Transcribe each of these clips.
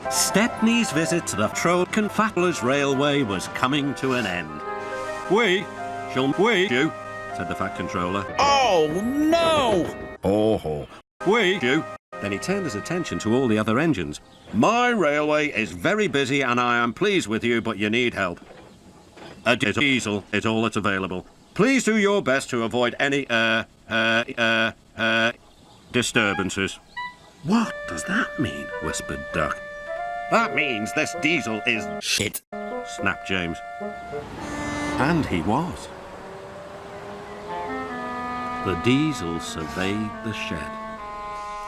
Stepney's visit to the Trollconfabulous Railway was coming to an end. "We shall wait you," said the Fat Controller. Oh, no! Oh, we you. Then he turned his attention to all the other engines. "My railway is very busy and I am pleased with you, but you need help. A diesel is all that's available. Please do your best to avoid any, disturbances." "What does that mean?" whispered Duck. "That means this diesel is shit," snapped James. And he was. The diesel surveyed the shed.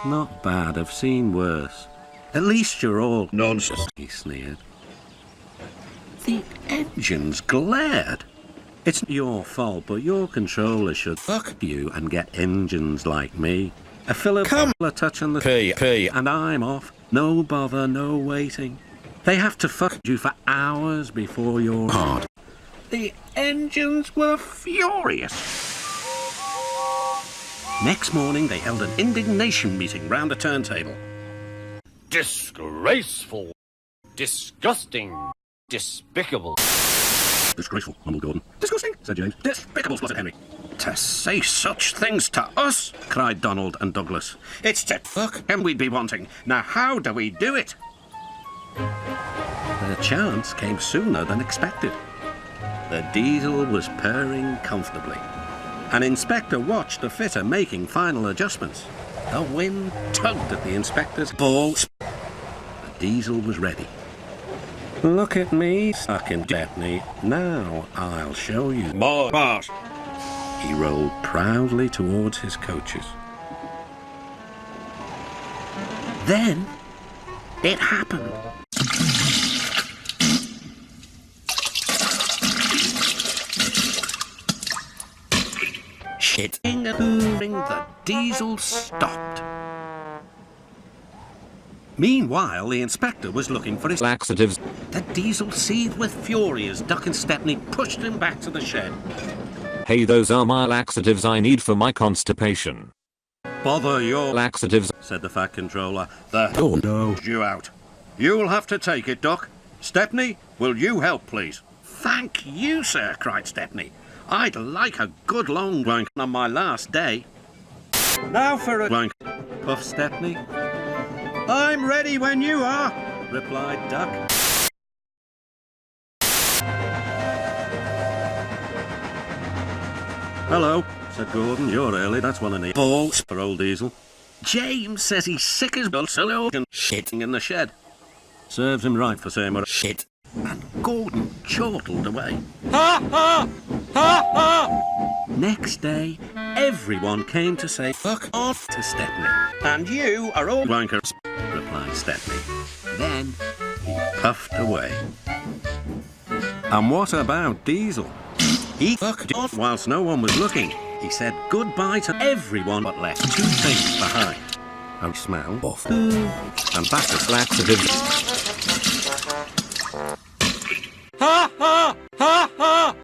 "Not bad, I've seen worse. At least you're all nonsense," he sneered. The engines glared. "It's your fault, but your controller should fuck you and get engines like me. A filler touch on the P, and I'm off. No bother, no waiting. They have to fuck you for hours before you're hard." The engines were furious. Next morning, they held an indignation meeting round a turntable. Disgraceful. Disgusting. Despicable. "Disgraceful," mumbled Gordon. "Disgusting," said James. "Despicable," spluttered Henry. "To say such things to us," cried Donald and Douglas. "It's to fuck him we'd be wanting. Now how do we do it?" The chance came sooner than expected. The diesel was purring comfortably. An inspector watched the fitter making final adjustments. The wind tugged at the inspector's balls. The diesel was ready. "Look at me, sucking Stepney. Now I'll show you more boss." He rolled proudly towards his coaches. Then it happened. Hitting and booming, the diesel stopped. Meanwhile, the inspector was looking for his laxatives. The diesel seethed with fury as Duck and Stepney pushed him back to the shed. "Hey, those are my laxatives I need for my constipation." "Bother your laxatives," said the Fat Controller. "Oh no, you out. You'll have to take it, Duck. Stepney, will you help, please?" "Thank you, sir," cried Stepney. "I'd like a good long wank on my last day." "Now for a wank," puffed Stepney. "I'm ready when you are," replied Duck. "Hello," said Gordon. "You're early. That's one of the balls for old Diesel." "James says he's sick as bull, so and shitting in the shed." "Serves him right for saying what a shit." And Gordon chortled away. Ha ha! Ha ha! Next day, everyone came to say fuck off to Stepney. "And you are all wankers," replied Stepney. Then he puffed away. And what about Diesel? He fucked off whilst no one was looking. He said goodbye to everyone but left two things behind: a smell of food and backwards laxatives. Ha ha! Ha ha!